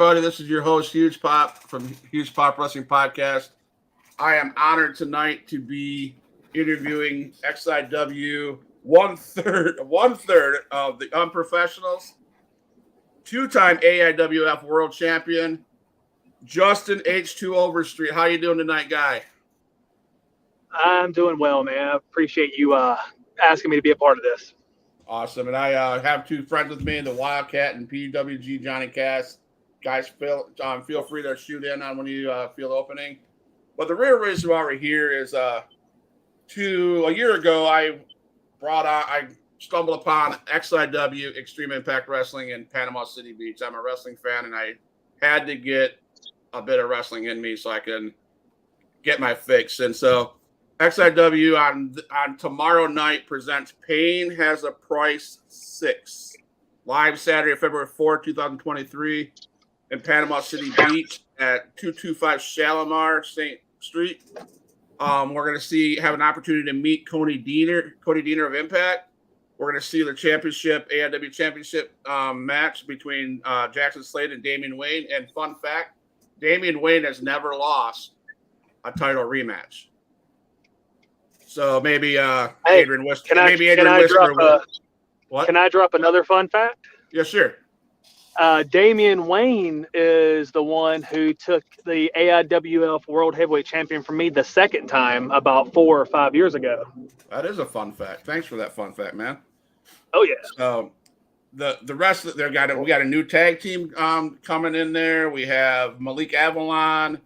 everybody. This is your host, Huge Pop, from Huge Pop Wrestling Podcast. I am honored tonight to be interviewing XIW one third of the Unprofessionals, two-time AIWF World Champion, Justin H2O Overstreet. How you doing tonight, guy? I'm doing well, man. I appreciate you asking me to be a part of this. Awesome. And I have two friends with me, the Wildcat and PWG Johnny Cass. Guys, feel free to shoot in on when you feel the opening. But the real reason why we're here is a year ago, I stumbled upon XIW Extreme Impact Wrestling in Panama City Beach. I'm a wrestling fan, and I had to get a bit of wrestling in me so I can get my fix. And so XIW on tomorrow night presents Pain Has a Price 6, live Saturday, February 4th, 2023 in Panama City Beach at 225 Shalimar St. Street. We're going to have an opportunity to meet Cody Deaner of Impact. We're going to see the AIW championship match between Jackson Slade and Damian Wayne. And fun fact, Damian Wayne has never lost a title rematch. So maybe Adrian Whisker. What? Can I drop another fun fact? Yeah, sure. Damian Wayne is the one who took the AIWF World Heavyweight Champion from me the second time about 4 or 5 years ago. That is a fun fact. Thanks for that fun fact, man. Oh yeah. So the rest of we got a new tag team coming in there. We have Malik Avalon.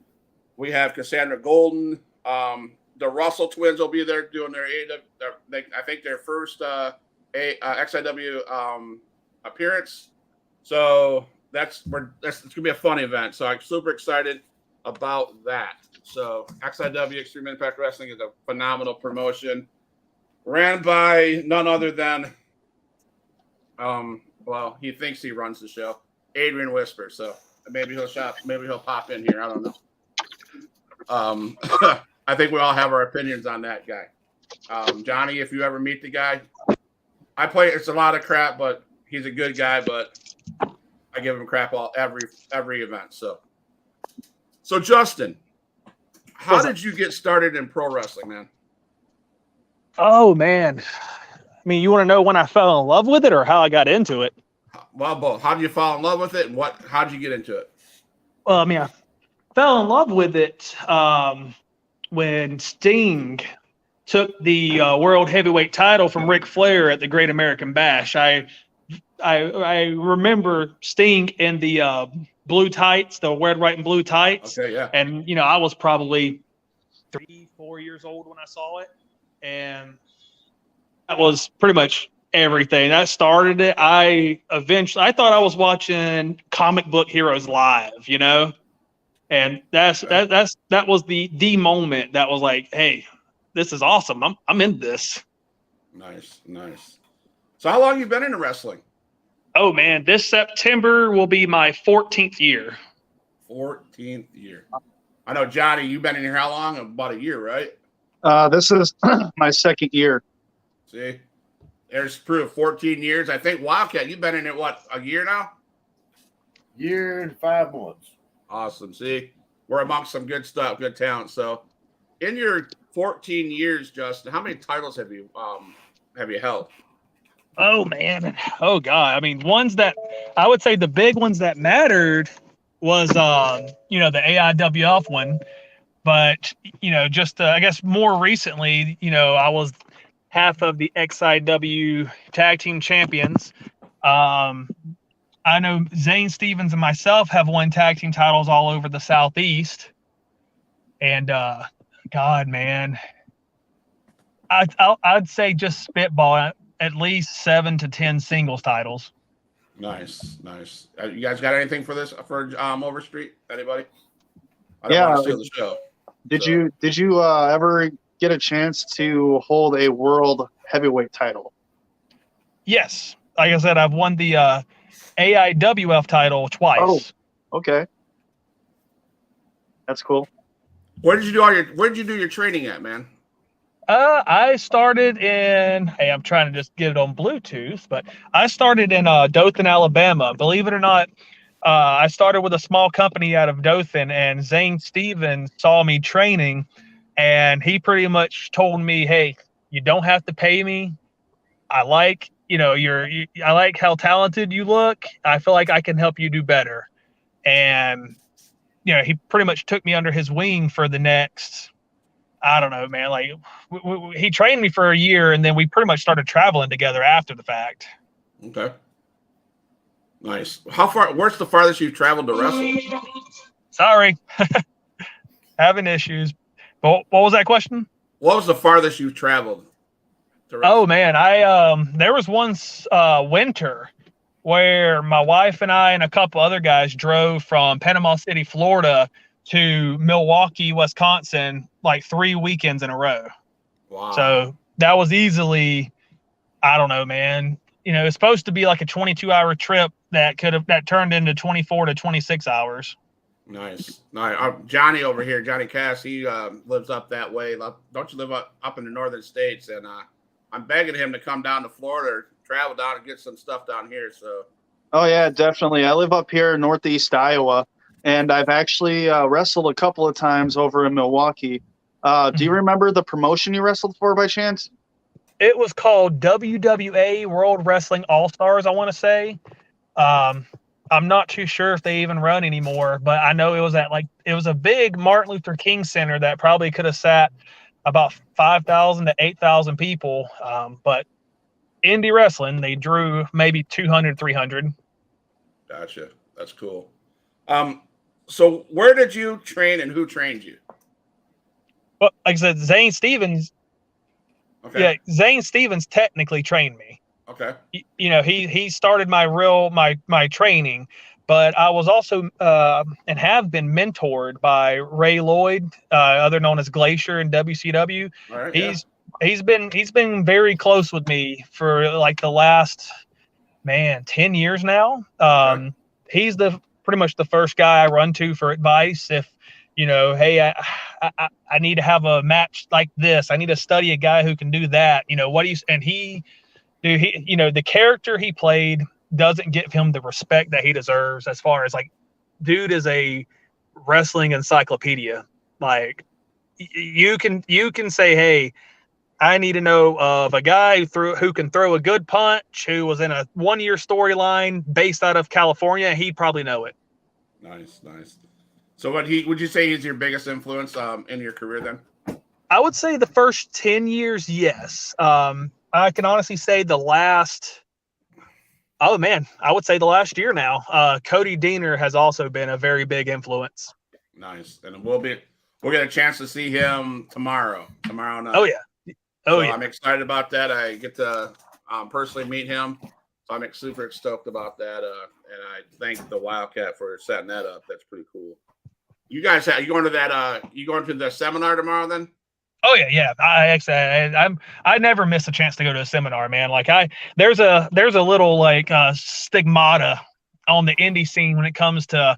We have Cassandra Golden. The Russell twins will be there doing their I think their first XIW appearance. So it's gonna be a fun event. So I'm super excited about that. So XIW Extreme Impact Wrestling is a phenomenal promotion, ran by none other than he thinks he runs the show, Adrian Whisper. So maybe he'll pop in here. I don't know. I think we all have our opinions on that guy. Johnny, if you ever meet the guy, it's a lot of crap, but he's a good guy, but I give him crap every event. So Justin, how did you get started in pro wrestling, man? Oh man. I mean, you want to know when I fell in love with it or how I got into it? Well, both. How did you fall in love with it, and how did you get into it? Well, I mean, I fell in love with it when Sting took the World Heavyweight title from Ric Flair at the Great American Bash. I remember Sting in the blue tights, the red, white, and blue tights. Okay, yeah. And, I was probably 3-4 years old when I saw it. And that was pretty much everything. That started it. I thought I was watching comic book heroes live, And that was the moment that was like, hey, this is awesome. I'm in this. Nice. So how long have you been into wrestling? Oh man, this September will be my 14th year. 14th year. I know, Johnny, you've been in here how long? About a year, right? This is my second year. See, there's proof. 14 years. I think Wildcat, you've been in it a year now? Year and 5 months. Awesome. See, we're amongst some good stuff, good talent. So, in your 14 years, Justin, how many titles have you held? Oh man, oh god. I mean, ones that I would say the big ones that mattered was the AIWF one, but just I guess more recently, I was half of the XIW Tag Team Champions. I know Zane Stevens and myself have won tag team titles all over the Southeast. And, God, man, I'd say just spitball at least 7 to 10 singles titles. Nice. You guys got anything for Overstreet? Anybody? I don't want to steal the show. Did you ever get a chance to hold a world heavyweight title? Yes. Like I said, I've won the AIWF title twice. Oh, okay. That's cool. Where did you do your training at, man? I started in, I'm trying to just get it on Bluetooth, but I started in Dothan, Alabama. Believe it or not, I started with a small company out of Dothan, and Zane Stevens saw me training, and he pretty much told me, "Hey, you don't have to pay me. I like, I like how talented you look. I feel like I can help you do better." And he pretty much took me under his wing for the next, I don't know, man. Like he trained me for a year, and then we pretty much started traveling together after the fact. Okay. Nice. Where's the farthest you've traveled to wrestle? Sorry. Having issues. But what was that question? What was the farthest you've traveled to wrestle? Oh man, there was once winter where my wife and I and a couple other guys drove from Panama City, Florida to Milwaukee, Wisconsin, like 3 weekends in a row. Wow. So that was easily, I don't know, man. It's supposed to be like a 22-hour trip that turned into 24 to 26 hours. Nice. Johnny over here, Johnny Cass, he lives up that way. Don't you live up in the northern states? And I'm begging him to come down to Florida or travel down and get some stuff down here. So. Oh yeah, definitely. I live up here in Northeast Iowa, and I've actually wrestled a couple of times over in Milwaukee. Do you remember the promotion you wrestled for by chance? It was called WWA World Wrestling All-Stars, I want to say. I'm not too sure if they even run anymore, but I know it was a big Martin Luther King Center that probably could have sat about 5,000 to 8,000 people. But indie wrestling, they drew maybe 200, 300. Gotcha. That's cool. So where did you train and who trained you? Well, like I said, Zane Stevens. Okay. Yeah, Zane Stevens technically trained me. Okay. He started my training, but I was also and have been mentored by Ray Lloyd, other known as Glacier in WCW. All right, He's been very close with me for like the last 10 years now. Okay. He's pretty much the first guy I run to for advice. If hey, I need to have a match like this. I need to study a guy who can do that. The character he played doesn't give him the respect that he deserves, as far as like, dude is a wrestling encyclopedia. Like you can say, hey, I need to know of a guy who can throw a good punch, who was in a 1-year storyline based out of California. He'd probably know it. Nice. So would you say he's your biggest influence in your career then? I would say the first 10 years, yes. I can honestly say I would say the last year now. Cody Deaner has also been a very big influence. Nice. And we'll get a chance to see him tomorrow night. Oh yeah. Yeah. I'm excited about that. I get to personally meet him. So I'm super stoked about that. And I thank the Wildcat for setting that up. That's pretty cool. You guys, you going to the seminar tomorrow then? Oh yeah. I never miss a chance to go to a seminar, man. Like there's a little like stigmata on the indie scene when it comes to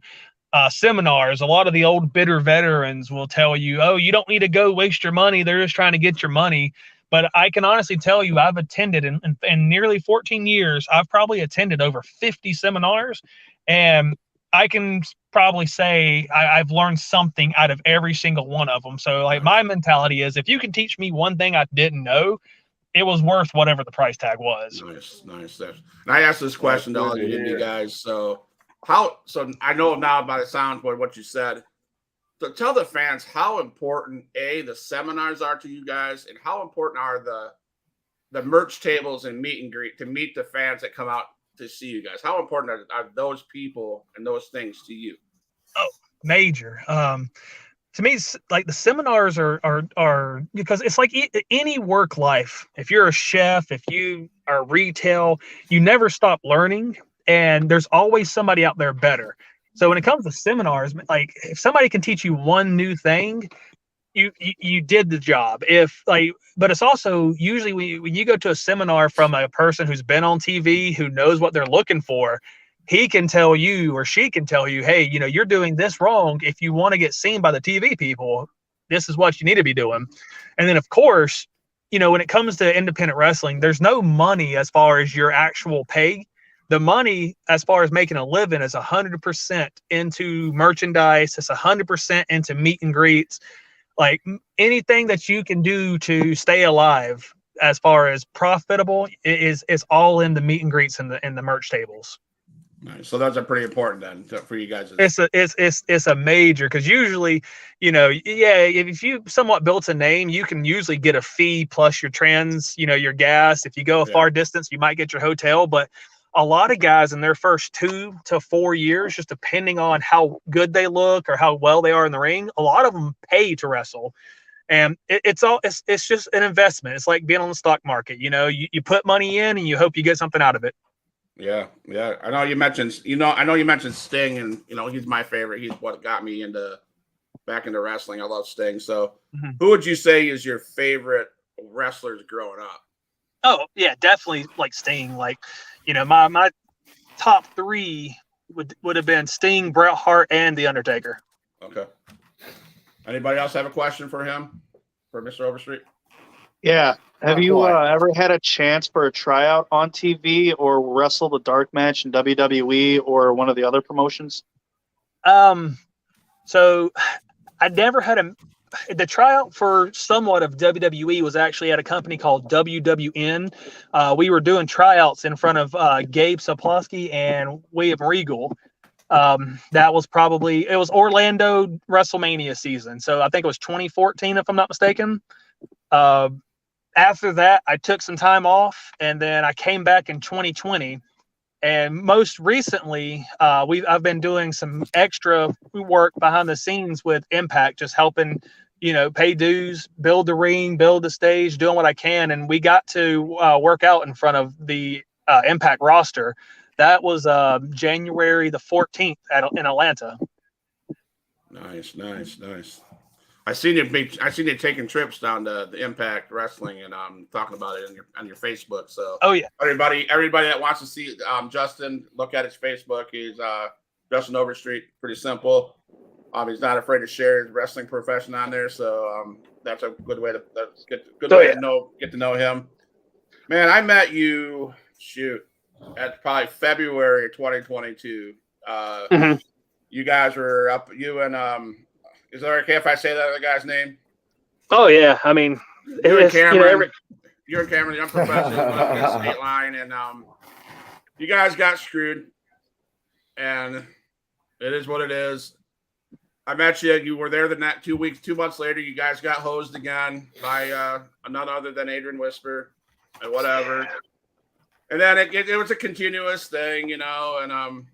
seminars. A lot of the old bitter veterans will tell you, oh, you don't need to go waste your money. They're just trying to get your money. But I can honestly tell you, I've attended in nearly 14 years, I've probably attended over 50 seminars, and I can probably say I've learned something out of every single one of them. So like my mentality is, if you can teach me one thing I didn't know, it was worth whatever the price tag was. Nice. And I asked this question to all you guys. So I know now by the sound of what you said. So tell the fans how important the seminars are to you guys, and how important are the merch tables and meet and greet to meet the fans that come out to see you guys. How important are those people and those things to you? Oh, major. To me, like the seminars are because it's like any work life. If you're a chef, if you are retail, you never stop learning, and there's always somebody out there better. So when it comes to seminars, like if somebody can teach you one new thing, you did the job. But it's also usually when you go to a seminar from a person who's been on TV, who knows what they're looking for, he can tell you or she can tell you, hey, you're doing this wrong. If you want to get seen by the TV people, this is what you need to be doing. And then of course, when it comes to independent wrestling, there's no money as far as your actual pay. the money as far as making a living is 100% into merchandise. It's 100% into meet and greets. Like anything that you can do to stay alive as far as profitable is all in the meet and greets and the merch tables. Nice. So those are pretty important then for you guys. It's a major, because usually, if you somewhat built a name, you can usually get a fee plus your your gas. If you go a far distance, you might get your hotel. But a lot of guys in their first 2 to 4 years, just depending on how good they look or how well they are in the ring, a lot of them pay to wrestle. And it's just an investment. It's like being on the stock market. You put money in and you hope you get something out of it. Yeah. I know you mentioned Sting, and he's my favorite. He's what got me back into wrestling. I love Sting. So, Who would you say is your favorite wrestlers growing up? Oh yeah, definitely like Sting. Like, my top 3 would have been Sting, Bret Hart, and The Undertaker. Okay. Anybody else have a question for him, for Mr. Overstreet? Yeah. Have you ever had a chance for a tryout on TV or wrestle the dark match in WWE or one of the other promotions? So I never had the tryout for somewhat of WWE was actually at a company called WWN. We were doing tryouts in front of Gabe Sapolsky and William Regal. That was it was Orlando WrestleMania season. So I think it was 2014, if I'm not mistaken. After that, I took some time off, and then I came back in 2020. And most recently, I've been doing some extra work behind the scenes with Impact, just helping, pay dues, build the ring, build the stage, doing what I can. And we got to work out in front of the Impact roster. That was January the 14th in Atlanta. Nice. I seen you taking trips down to the Impact Wrestling and talking about it on your Facebook. So everybody that wants to see Justin, look at his Facebook. He's Justin Overstreet. Pretty simple. He's not afraid to share his wrestling profession on there. So that's a good way to get to know him. Man, I met you at probably February 2022. You guys were up. You and is it okay if I say that other guy's name? Oh yeah, I mean, you're in Cameron. You're in Cameron. I'm professional state line, and you guys got screwed, and it is what it is. I met you. You were there the next 2 weeks. 2 months later, you guys got hosed again by none other than Adrian Whisper, and whatever. And then it was a continuous thing, and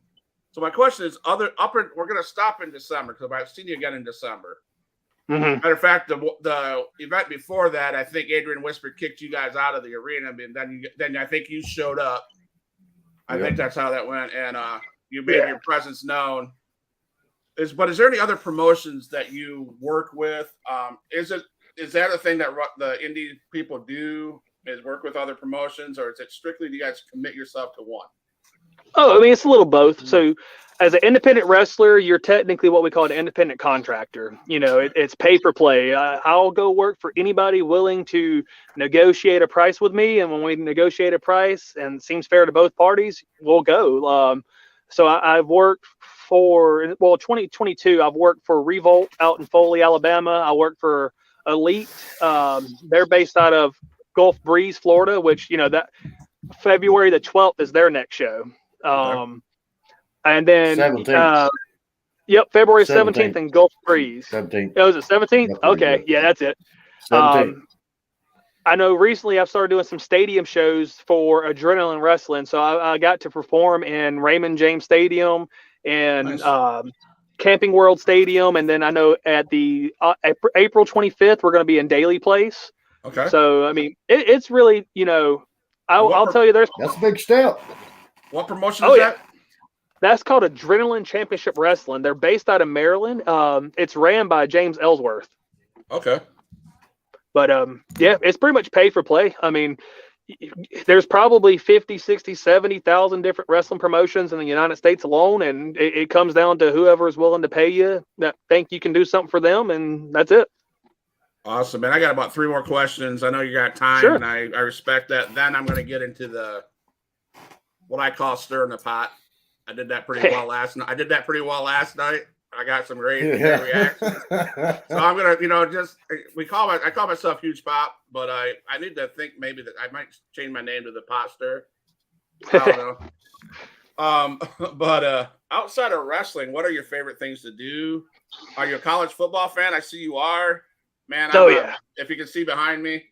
so my question is, we're going to stop in December because I've seen you again in December. Matter of fact, the event before that, I think Adrian Whisper kicked you guys out of the arena, and then I think you showed up. I think that's how that went, and you made your presence known. But is there any other promotions that you work with? Is that a thing that the indie people do? Is work with other promotions, or is it strictly do you guys commit yourself to one? Oh, I mean, it's a little both. So as an independent wrestler, you're technically what we call an independent contractor. It's pay for play. I'll go work for anybody willing to negotiate a price with me. And when we negotiate a price and it seems fair to both parties, we'll go. So I've worked for, 2022, I've worked for Revolt out in Foley, Alabama. I worked for Elite. They're based out of Gulf Breeze, Florida, which, that February the 12th is their next show. And then, 17th. February 17th in Gulf Breeze. 17th. Oh, is it 17th? Okay. Yeah, that's it. 17th. I know recently I've started doing some stadium shows for Adrenaline Wrestling. So I got to perform in Raymond James Stadium and Camping World Stadium. And then I know at the April 25th, we're going to be in Daly Place. Okay. So, I mean, it's really, I'll tell you, that's a big step. What promotion is that? That's called Adrenaline Championship Wrestling. They're based out of Maryland. It's ran by James Ellsworth. Okay. But, it's pretty much pay for play. I mean, there's probably 50, 60, 70,000 different wrestling promotions in the United States alone, and it comes down to whoever is willing to pay you that think you can do something for them, and that's it. Awesome, man. I got about 3 more questions. I know you got time, and I respect that. Then I'm going to get into the what I call stirring the pot. I did that pretty well last night. I got some great reactions. So I'm gonna, I call myself Huge Pop, but I need to think maybe that I might change my name to the Pot Stir. I don't know. But outside of wrestling, what are your favorite things to do? Are you a college football fan? I see you are. Man, if you can see behind me,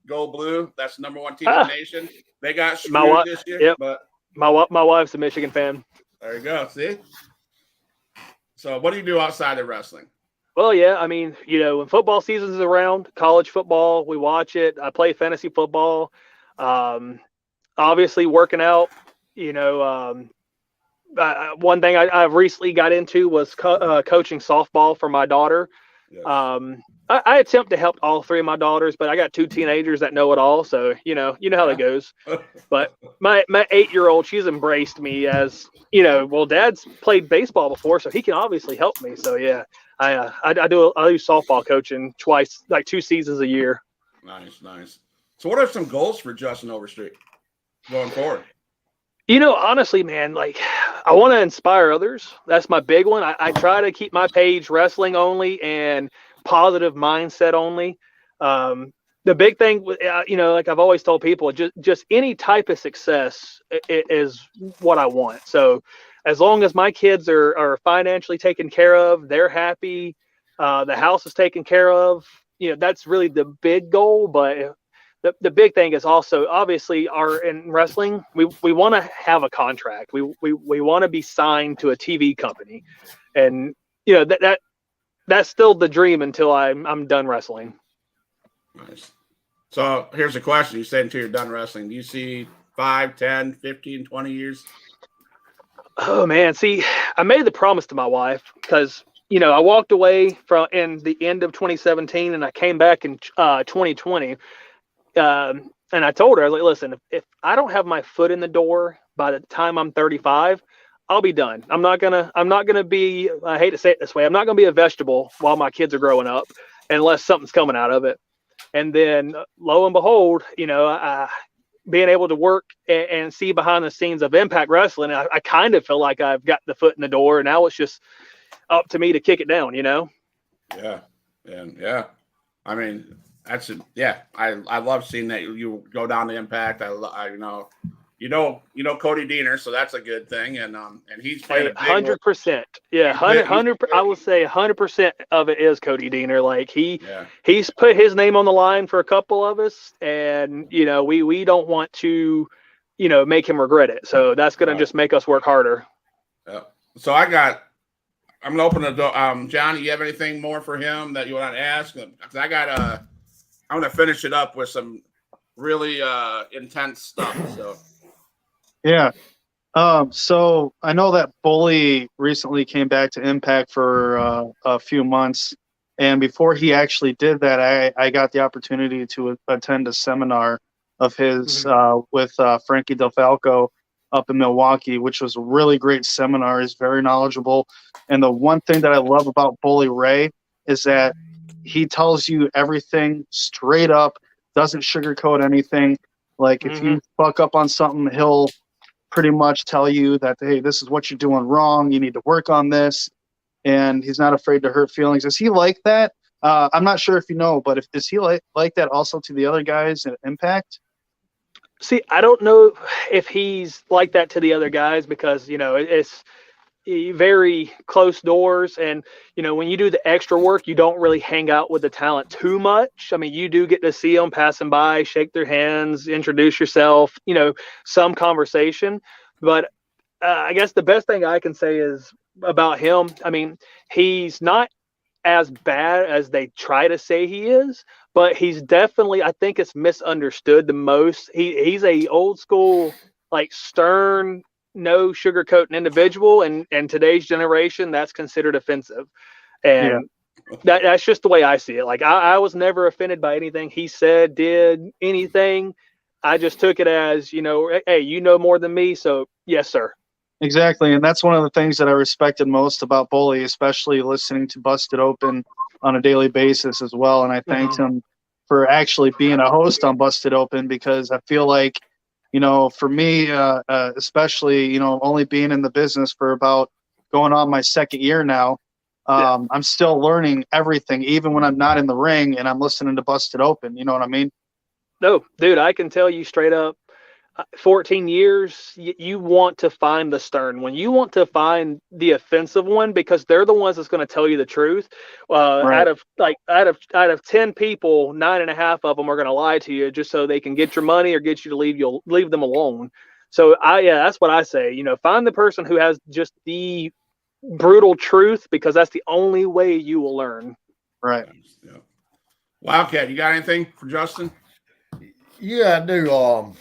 Go Blue. That's the number one team in the nation. They got screwed this year. Yep. But my wife's a Michigan fan. There you go. See? So what do you do outside of wrestling? Well, yeah, I mean, when football season is around, college football, we watch it. I play fantasy football. Obviously working out, one thing I've recently got into was coaching softball for my daughter. Yes. I attempt to help all three of my daughters, but I got two teenagers that know it all. So, you know how that goes. But my 8-year-old, she's embraced me as, Dad's played baseball before, so he can obviously help me. So, yeah, I do softball coaching twice, like 2 seasons a year. Nice. So what are some goals for Justin Overstreet going forward? Honestly, man, I want to inspire others. That's my big one. I try to keep my page wrestling only and positive mindset only. The big thing, like I've always told people, just any type of success is what I want. So as long as my kids are financially taken care of, they're happy, the house is taken care of, that's really the big goal. But the big thing is also, obviously, in wrestling, we want to have a contract. We want to be signed to a TV company, and that's still the dream until I'm done wrestling. Nice. So here's a question: you said until you're done wrestling, do you see 5, 10, 15, 20 years? Oh man, see, I made the promise to my wife because I walked away in the end of 2017, and I came back in 2020. And I told her, I was like, listen, if I don't have my foot in the door by the time I'm 35, I'll be done. I'm not gonna be, I hate to say it this way, I'm not gonna be a vegetable while my kids are growing up unless something's coming out of it. And then lo and behold, being able to work and see behind the scenes of Impact Wrestling, I kind of feel like I've got the foot in the door, and now it's just up to me to kick it down, Yeah. I mean, I love seeing that you go down to Impact. I Cody Deaner, so that's a good thing, and he's played 100%. Yeah, 100. I will say 100% of it is Cody Deaner. He's put his name on the line for a couple of us, and we don't want to, make him regret it. So that's gonna just make us work harder. Yeah. So I'm gonna open the door. Johnny, you have anything more for him that you want to ask? Because I'm going to finish it up with some really intense stuff. So, yeah. So I know that Bully recently came back to Impact for a few months. And before he actually did that, I got the opportunity to attend a seminar of his with Frankie DeFalco up in Milwaukee, which was a really great seminar. He's very knowledgeable. And the one thing that I love about Bully Ray is that he tells you everything straight up, doesn't sugarcoat anything. If you fuck up on something, he'll pretty much tell you that, hey, this is what you're doing wrong. You need to work on this. And he's not afraid to hurt feelings. Is he like that? I'm not sure if you know, but is he like that also to the other guys at Impact? See, I don't know if he's like that to the other guys because, it's very close doors. And, when you do the extra work, you don't really hang out with the talent too much. I mean, you do get to see them passing by, shake their hands, introduce yourself, some conversation. But I guess the best thing I can say is about him, I mean, he's not as bad as they try to say he is, but he's definitely, I think it's misunderstood the most. He's a old school, stern, no sugarcoating individual, and today's generation, that's considered offensive. And that's just the way I see it. I was never offended by anything he said, did, anything. I just took it as, hey, you know more than me, so yes, sir. Exactly, and that's one of the things that I respected most about Bully, especially listening to Busted Open on a daily basis as well. And I thanked him for actually being a host on Busted Open because I feel like, for me, especially, only being in the business for about going on my second year now, I'm still learning everything, even when I'm not in the ring and I'm listening to Busted Open. You know what I mean? No, dude, I can tell you straight up, 14 years, you want to find the stern one. You want to find the offensive one because they're the ones that's going to tell you the truth. Right. Out of 10 people, 9.5 of them are going to lie to you just so they can get your money or get you to leave. You'll leave them alone. So that's what I say. Find the person who has just the brutal truth because that's the only way you will learn. Right. Yeah. Wildcat, you got anything for Justin? Yeah, I do. All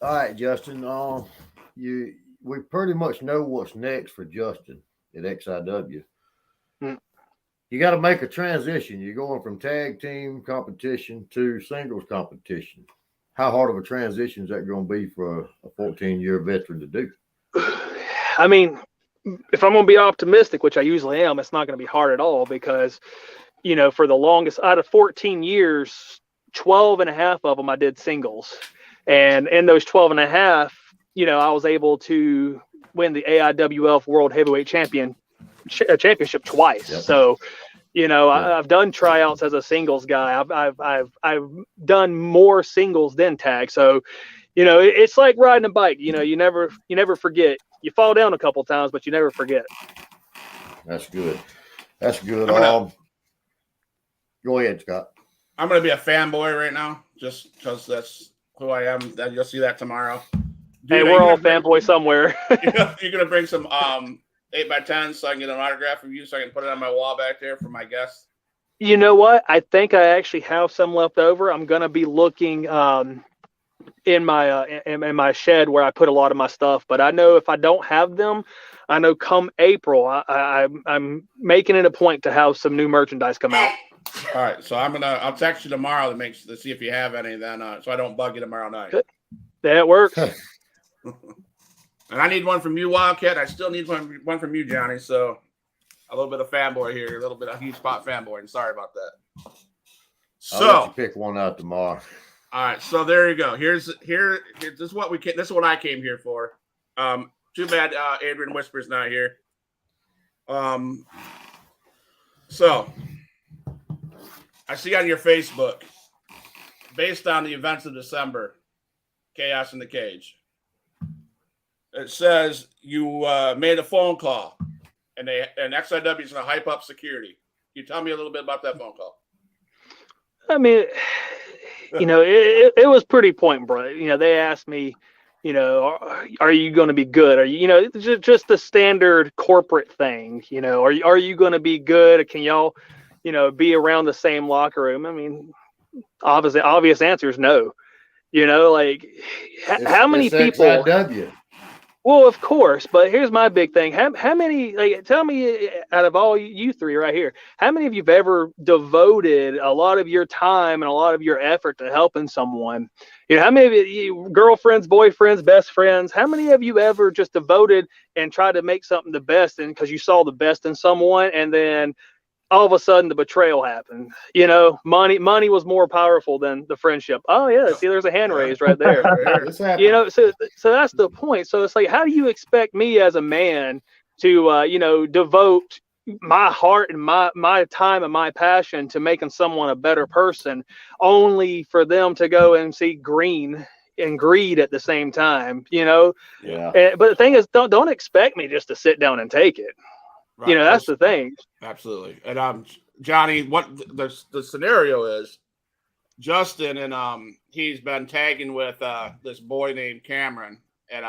right, Justin. We pretty much know what's next for Justin at XIW. You got to make a transition. You're going from tag team competition to singles competition. How hard of a transition is that going to be for a 14-year veteran to do? I mean, if I'm going to be optimistic, which I usually am, it's not going to be hard at all because, for the longest out of 14 years, 12.5 of them I did singles. And in those 12.5, I was able to win the AIWF World Heavyweight Championship twice. Yep. So, I've done tryouts as a singles guy. I've done more singles than tag. So, it's like riding a bike. You never forget. You fall down a couple times, but you never forget. That's good. That's good. Go ahead, Scott. I'm going to be a fanboy right now, just because that's who I am. You'll see that tomorrow. Dude, hey, we're all fanboy somewhere. You're going to bring some 8x10 so I can get an autograph from you so I can put it on my wall back there for my guests. You know what? I think I actually have some left over. I'm going to be looking in my shed where I put a lot of my stuff. But I know if I don't have them, I know come April, I'm making it a point to have some new merchandise come out. All right, so I'll text you tomorrow to see if you have any then, so I don't bug you tomorrow night. That works. And I need one from you, Wildcat. I still need one from you, Johnny. So a little bit of fanboy here, a little bit of Huge Pop fanboy. And sorry about that. So I'll let you pick one out tomorrow. All right, so there you go. This is what this is what I came here for. Too bad Adrian Whisper's not here. So I see on your Facebook, based on the events of December, Chaos in the Cage, it says you made a phone call, and XIW is going to hype up security. Can you tell me a little bit about that phone call? I mean, it was pretty point blank. They asked me, are you going to be good? Are you, just the standard corporate thing. Are you going to be good? Can y'all, be around the same locker room? I mean, obvious answer is no. How many people? XIW. Well, of course, but here's my big thing. How many, tell me out of all you three right here, how many of you've ever devoted a lot of your time and a lot of your effort to helping someone? How many of you, girlfriends, boyfriends, best friends, how many of you ever just devoted and tried to make something the best because you saw the best in someone and then all of a sudden the betrayal happened? Money was more powerful than the friendship. Oh yeah, see, there's a hand raised right there. So that's the point. So it's like, how do you expect me as a man to devote my heart and my time and my passion to making someone a better person, only for them to go and see green and greed at the same time? Yeah. But the thing is, don't expect me just to sit down and take it. Right. That's the thing. Absolutely. And Johnny, what the scenario is, Justin and he's been tagging with this boy named Cameron, and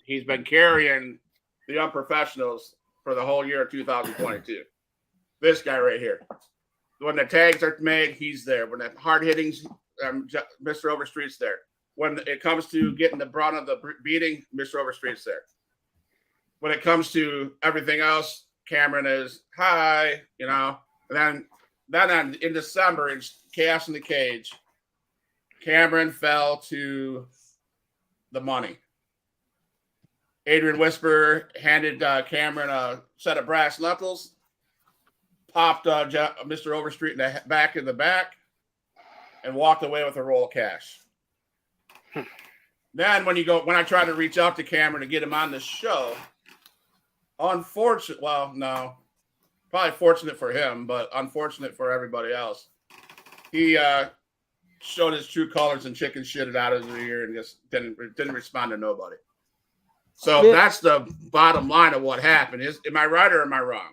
he's been carrying the unprofessionals for the whole year of 2022. This guy right here. When the tags are made, he's there. When the hard hittings, Mr. Overstreet's there. When it comes to getting the brunt of the beating, Mr. Overstreet's there. When it comes to everything else, Cameron is hi, and then in December, in Chaos in the Cage, Cameron fell to the money. Adrian Whisper handed Cameron a set of brass knuckles, popped Mr. Overstreet in the back, and walked away with a roll of cash. then when I tried to reach out to Cameron to get him on the show, unfortunate. Well, no, probably fortunate for him, but unfortunate for everybody else. He showed his true colors and chicken shitted out of his ear and just didn't respond to nobody. So that's the bottom line of what happened. Am I right or am I wrong?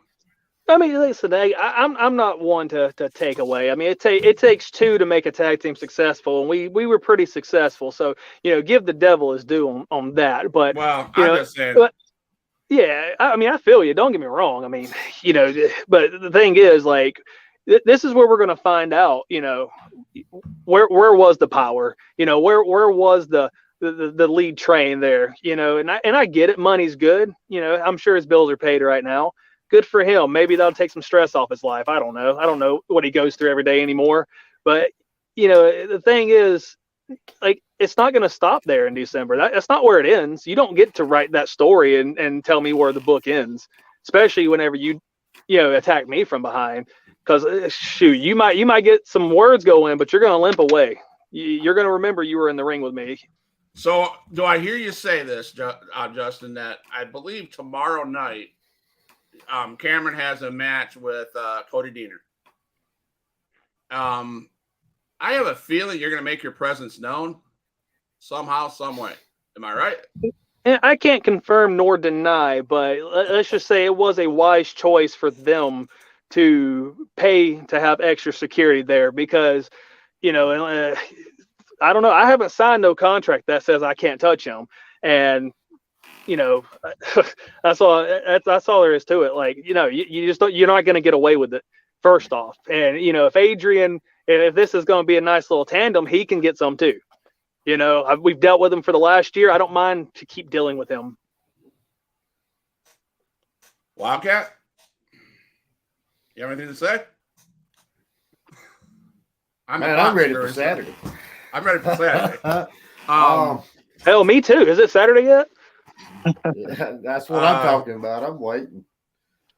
I mean, listen, I'm not one to take away. I mean, it takes two to make a tag team successful, and we were pretty successful. So give the devil his due on that. But well, I'm just saying. But, yeah, I mean, I feel you. Don't get me wrong. I mean, but the thing is, like, this is where we're going to find out. Where was the power? Where was the lead train there? And I get it. Money's good. I'm sure his bills are paid right now. Good for him. Maybe that'll take some stress off his life. I don't know. I don't know what he goes through every day anymore. But, the thing is, like, it's not going to stop there in December. That's not where it ends. You don't get to write that story and tell me where the book ends, especially whenever you attack me from behind. Because, shoot, you might get some words going, but you're going to limp away. You're going to remember you were in the ring with me. So do I hear you say this, Justin, that I believe tomorrow night, Cameron has a match with Cody Deaner. I have a feeling you're going to make your presence known somehow, some way. Am I right? And I can't confirm nor deny, but let's just say it was a wise choice for them to pay to have extra security there because, I don't know. I haven't signed no contract that says I can't touch him. And that's all there is to it. Like, you just don't, you're not going to get away with it first off. And, if Adrian, if this is going to be a nice little tandem, he can get some too. We've dealt with him for the last year. I don't mind to keep dealing with him. Wildcat, you have anything to say? I'm ready for Saturday. I'm ready for Saturday. Hell, me too. Is it Saturday yet? That's what I'm talking about. I'm waiting.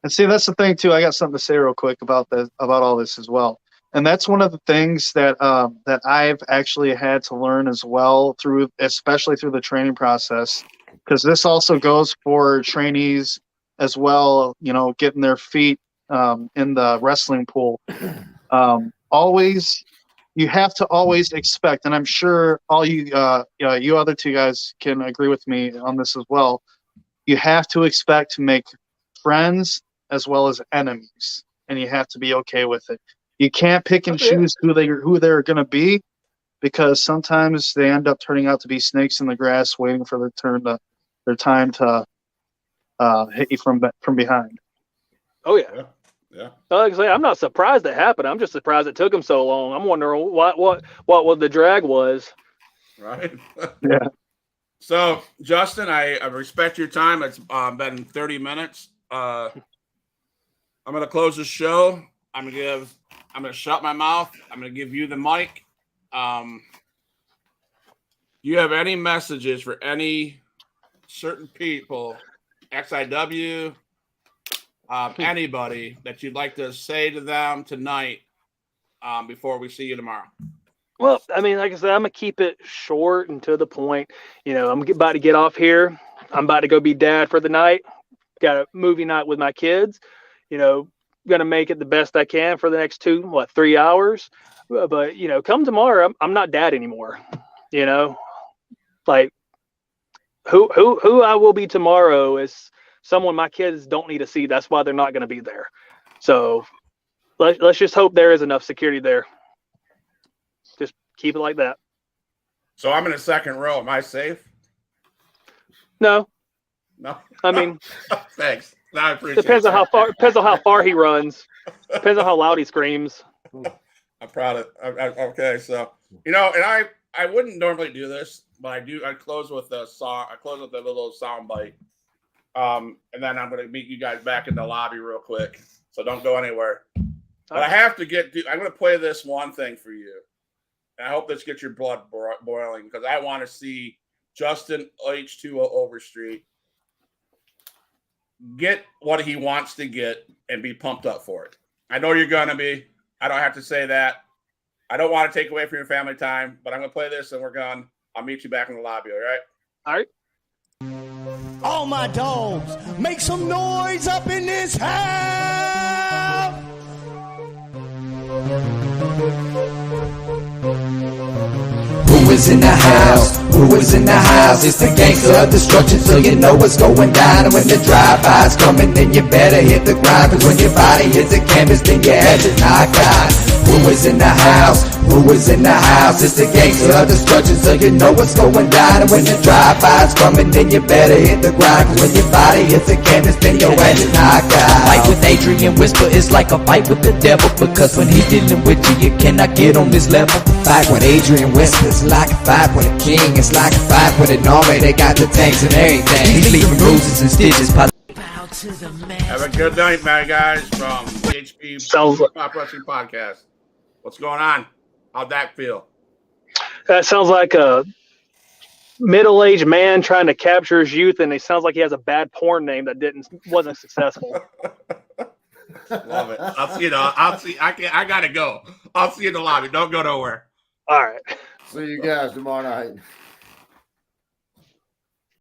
And see, that's the thing too. I got something to say real quick about all this as well. And that's one of the things that that I've actually had to learn as well especially through the training process, because this also goes for trainees as well. Getting their feet in the wrestling pool. You have to always expect, and I'm sure all you other two guys can agree with me on this as well. You have to expect to make friends as well as enemies, and you have to be okay with it. You can't pick and choose who they're going to be, because sometimes they end up turning out to be snakes in the grass, waiting for their time to hit you from behind. Oh yeah. Yeah. Like I say, I'm not surprised it happened. I'm just surprised it took him so long. I'm wondering what the drag was. Right. Yeah. So, Justin, I respect your time. It's been 30 minutes. I'm going to close the show. I'm going to shut my mouth. I'm going to give you the mic. You have any messages for any certain people, XIW, anybody that you'd like to say to them tonight before we see you tomorrow? Well, I mean, like I said, I'm going to keep it short and to the point. I'm about to get off here. I'm about to go be dad for the night. Got a movie night with my kids. Going to make it the best I can for the next 3 hours. But, come tomorrow, I'm not dad anymore. Like who I will be tomorrow is someone my kids don't need to see. That's why they're not going to be there. So let's just hope there is enough security there. Just keep it like that. So I'm in the second row. Am I safe? No. I mean, thanks. I appreciate depends on how far he runs. Depends on how loud he screams. I'm proud of it. Okay, so and I wouldn't normally do this, but I do. I close with a song. I close with a little sound bite. And then I'm going to meet you guys back in the lobby real quick. So don't go anywhere. But I have to I'm going to play this one thing for you. And I hope this gets your blood boiling, because I want to see Justin H2O Overstreet get what he wants to get and be pumped up for it. I know you're going to be. I don't have to say that. I don't want to take away from your family time, but I'm going to play this and we're gone. I'll meet you back in the lobby. All right. All right. All my dogs, make some noise up in this house. Who is in the house? Who is in the house? It's the gangster of destruction, so you know what's going down. And when the drive-by's coming, then you better hit the grind. Cause when your body hits the canvas, then your head is knocked out. Who is in the house? Who is in the house? It's the gangster of destruction, so you know what's going down. And when the drive-by's coming, then you better hit the grind. Cause when your body hits the canvas, then your head is knocked out. Fight with Adrian Whisper is like a fight with the devil, because when he's dealing with you, you cannot get on this level. Fight with Adrian Whisper is like a fight with a king. It's like a fight with an army. They got the tanks and everything. He's leaving bruises and stitches. Have a good night, my guys, from HP Pop Wrestling Podcast. What's going on? How'd that feel? That sounds like a middle-aged man trying to capture his youth, and he sounds like he has a bad porn name that wasn't successful. Love it. I'll see. I gotta go. I'll see you in the lobby. Don't go nowhere. All right. See you guys tomorrow night.